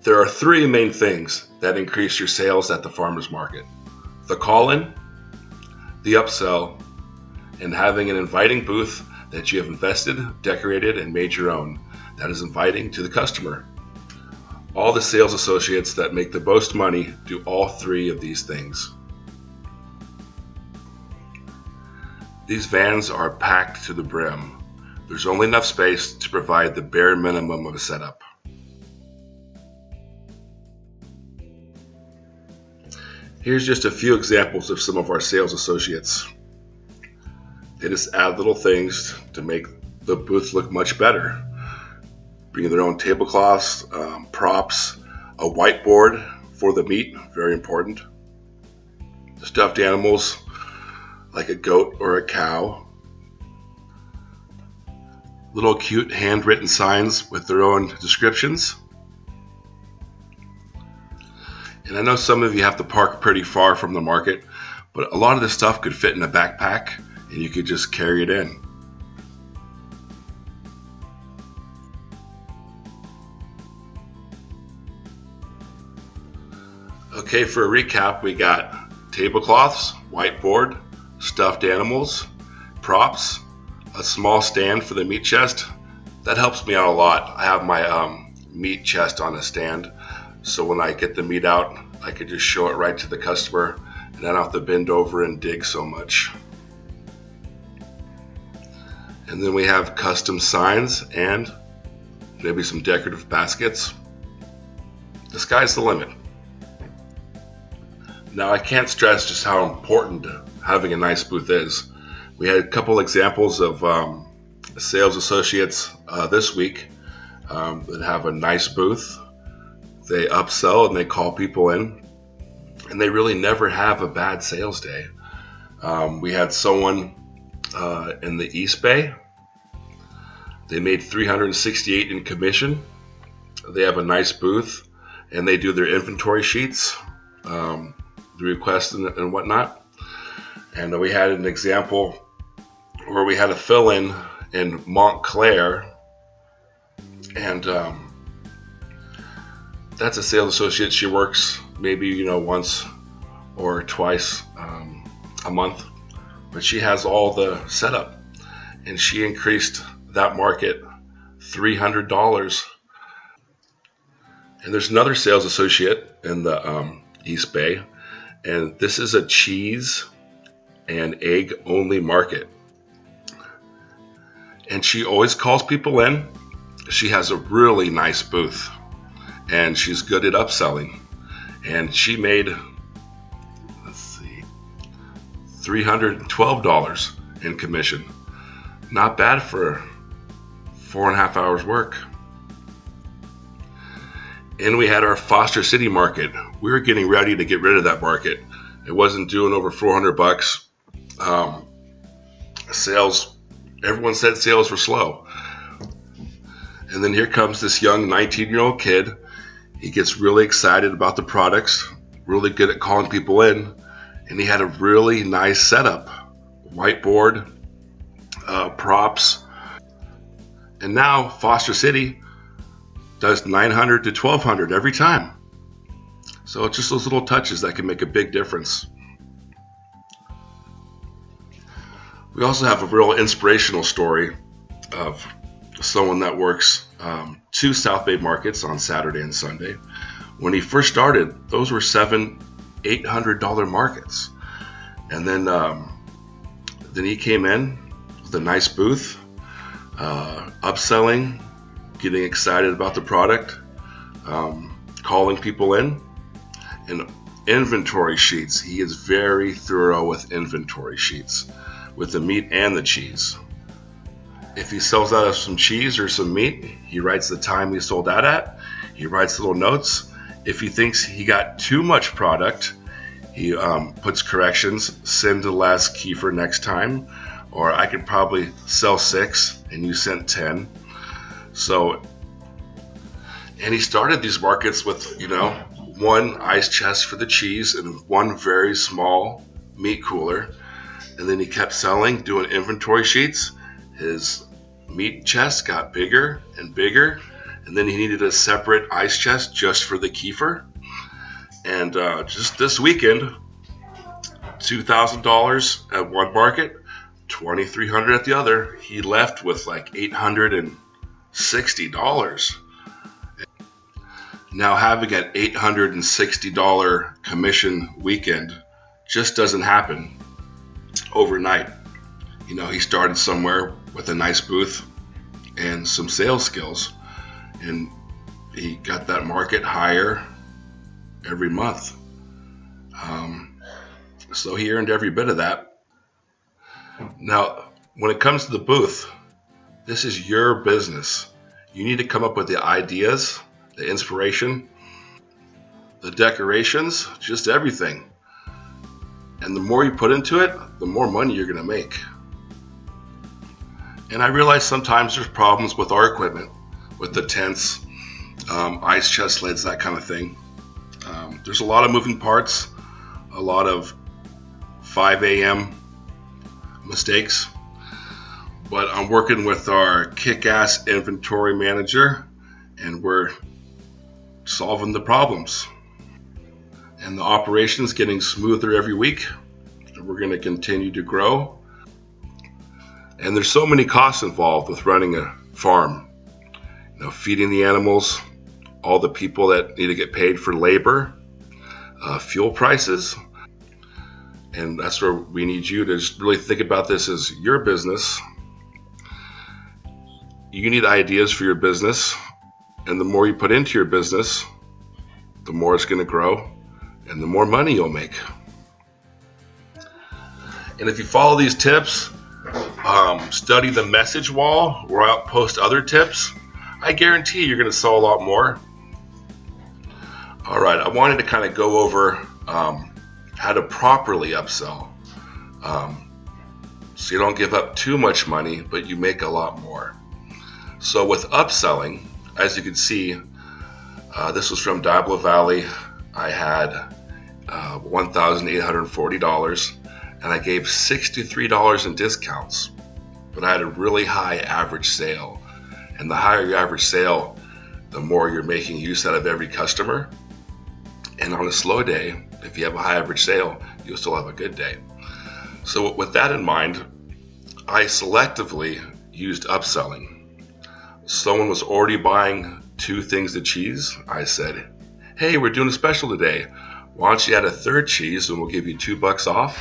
There are three main things that increase your sales at the farmer's market: the call-in, the upsell, and having an inviting booth that you have invested, decorated, and made your own that is inviting to the customer. All the sales associates that make the most money do all three of these things. These vans are packed to the brim. There's only enough space to provide the bare minimum of a setup. Here's just a few examples of some of our sales associates. They just add little things to make the booth look much better. Bring their own tablecloths, props, a whiteboard for the meat, very important. Stuffed animals like a goat or a cow. Little cute handwritten signs with their own descriptions. And I know some of you have to park pretty far from the market, but a lot of this stuff could fit in a backpack and you could just carry it in. Okay, for a recap, we got tablecloths, whiteboard, stuffed animals, props, a small stand for the meat chest. That helps me out a lot. I have my meat chest on a stand, so when I get the meat out, I could just show it right to the customer and I don't have to bend over and dig so much. And then we have custom signs and maybe some decorative baskets. The sky's the limit. Now, I can't stress just how important having a nice booth is. We had a couple examples of sales associates this week that have a nice booth. They upsell and they call people in, and they really never have a bad sales day. We had someone in the East Bay. They made $368 in commission. They have a nice booth, and they do their inventory sheets, the requests and whatnot. And we had an example where we had a fill-in in Montclair, and that's a sales associate. She works maybe once or twice a month, but she has all the setup, and she increased that market $300. And there's another sales associate in the East Bay, and this is a cheese and egg only market. And she always calls people in. She has a really nice booth, and she's good at upselling. And she made, $312 in commission. Not bad for 4.5 hours work. And we had our Foster City market. We were getting ready to get rid of that market. It wasn't doing over $400. Sales, everyone said sales were slow. And then here comes this young 19-year-old kid. He gets really excited about the products, really good at calling people in, and he had a really nice setup. Whiteboard, props. And now Foster City does $900 to $1,200 every time. So it's just those little touches that can make a big difference. We also have a real inspirational story of someone that works two South Bay markets on Saturday and Sunday. When he first started, those were $700-800 markets. And then he came in with a nice booth, upselling, getting excited about the product, calling people in, and inventory sheets. He is very thorough with inventory sheets, with the meat and the cheese. If he sells out of some cheese or some meat, he writes the time he sold out at. He writes little notes. If he thinks he got too much product, he puts corrections, send to less Kiefer next time, or I could probably sell 6 and you sent 10. So, and he started these markets with, one ice chest for the cheese and one very small meat cooler. And then he kept selling, doing inventory sheets. His meat chest got bigger and bigger, and then he needed a separate ice chest just for the kefir. And just this weekend, $2,000 at one market, $2,300 at the other. He left with like $860. Now having an $860 commission weekend just doesn't happen overnight. He started somewhere with a nice booth and some sales skills, and he got that market higher every month. So he earned every bit of that. Now, when it comes to the booth, this is your business. You need to come up with the ideas, the inspiration, the decorations, just everything. And the more you put into it, the more money you're going to make. And I realize sometimes there's problems with our equipment, with the tents, ice chest lids, that kind of thing. There's a lot of moving parts, a lot of 5 a.m. mistakes. But I'm working with our kick-ass inventory manager, and we're solving the problems. And the operation's getting smoother every week. And we're going to continue to grow. And there's so many costs involved with running a farm. Feeding the animals, all the people that need to get paid for labor, fuel prices. And that's where we need you to just really think about this as your business. You need ideas for your business, and the more you put into your business, the more it's going to grow, and the more money you'll make. And if you follow these tips, study the message wall where I'll post other tips, I guarantee you're going to sell a lot more. All right, I wanted to kind of go over how to properly upsell, so you don't give up too much money, but you make a lot more. So with upselling, as you can see, this was from Diablo Valley. I had $1,840, and I gave $63 in discounts, but I had a really high average sale. And the higher your average sale, the more you're making use out of every customer. And on a slow day, if you have a high average sale, you'll still have a good day. So with that in mind, I selectively used upselling. Someone was already buying 2 things of cheese. I said, hey, we're doing a special today. Why don't you add a third cheese and we'll give you $2 off?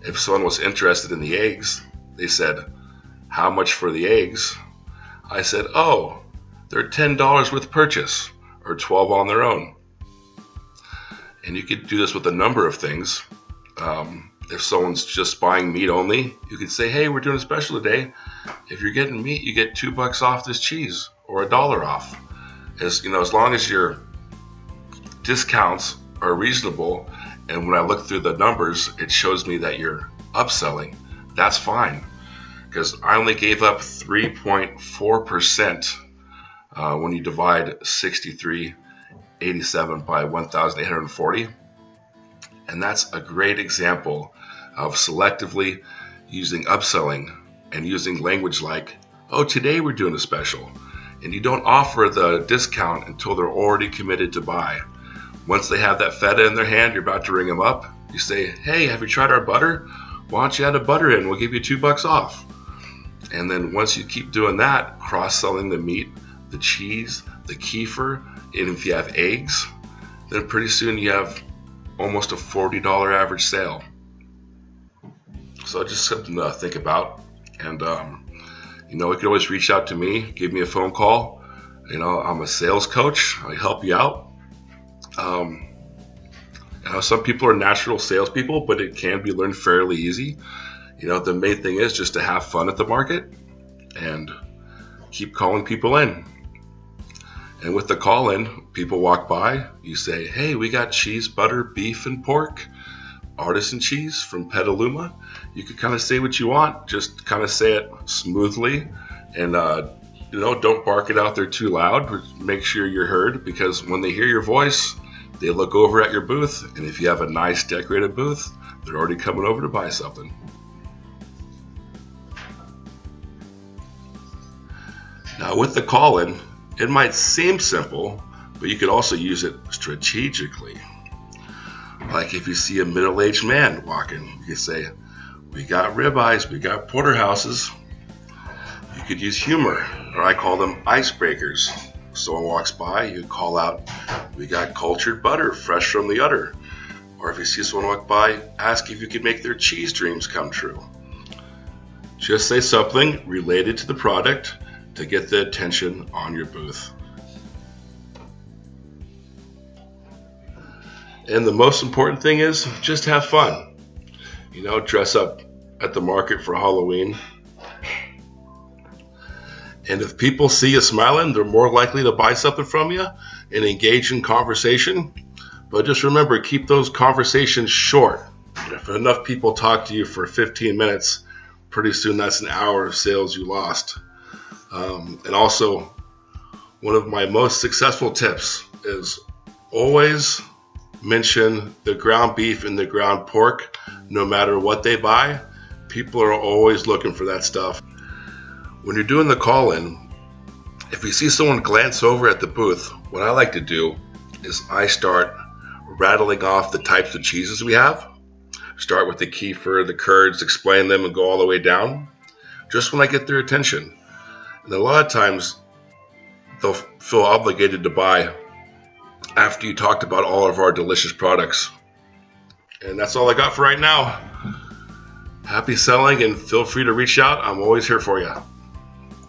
If someone was interested in the eggs, they said, how much for the eggs? I said, oh, they're $10 with purchase, or $12 on their own. And you could do this with a number of things. If someone's just buying meat only, you could say, hey, we're doing a special today. If you're getting meat, you get $2 off this cheese, or $1 off. As long as your discounts are reasonable, and when I look through the numbers, it shows me that you're upselling, that's fine. Because I only gave up 3.4% when you divide 6387 by 1,840. And that's a great example of selectively using upselling and using language like, oh, today we're doing a special. And you don't offer the discount until they're already committed to buy. Once they have that feta in their hand, you're about to ring them up. You say, hey, have you tried our butter? Why don't you add a butter in? We'll give you $2 off. And then once you keep doing that, cross-selling the meat, the cheese, the kefir, and if you have eggs, then pretty soon you have almost a $40 average sale. So just something to think about. And, you can always reach out to me, give me a phone call. I'm a sales coach. I help you out. Some people are natural salespeople, but it can be learned fairly easy. The main thing is just to have fun at the market and keep calling people in. And with the call in, people walk by, you say, hey, we got cheese, butter, beef, and pork, artisan cheese from Petaluma. You can kind of say what you want, just kind of say it smoothly, and don't bark it out there too loud, but make sure you're heard, because when they hear your voice, they look over at your booth, and if you have a nice decorated booth, they're already coming over to buy something. Now with the call-in, It might seem simple, but you could also use it strategically. Like if you see a middle-aged man walking, you could say, "We got ribeyes, we got porterhouses." You could use humor, or I call them icebreakers. Someone walks by, you call out, "We got cultured butter, fresh from the udder." Or if you see someone walk by, ask if you could make their cheese dreams come true. Just say something related to the product to get the attention on your booth. And the most important thing is just have fun. Dress up at the market for Halloween. And if people see you smiling, they're more likely to buy something from you and engage in conversation. But just remember, keep those conversations short. If enough people talk to you for 15 minutes, pretty soon that's an hour of sales you lost. And also, one of my most successful tips is always mention the ground beef and the ground pork. No matter what they buy, people are always looking for that stuff. When you're doing the call-in, if you see someone glance over at the booth, what I like to do is I start rattling off the types of cheeses we have. Start with the kefir, the curds, explain them, and go all the way down, just when I get their attention. And a lot of times, they'll feel obligated to buy after you talked about all of our delicious products. And that's all I got for right now. Happy selling, and feel free to reach out. I'm always here for you.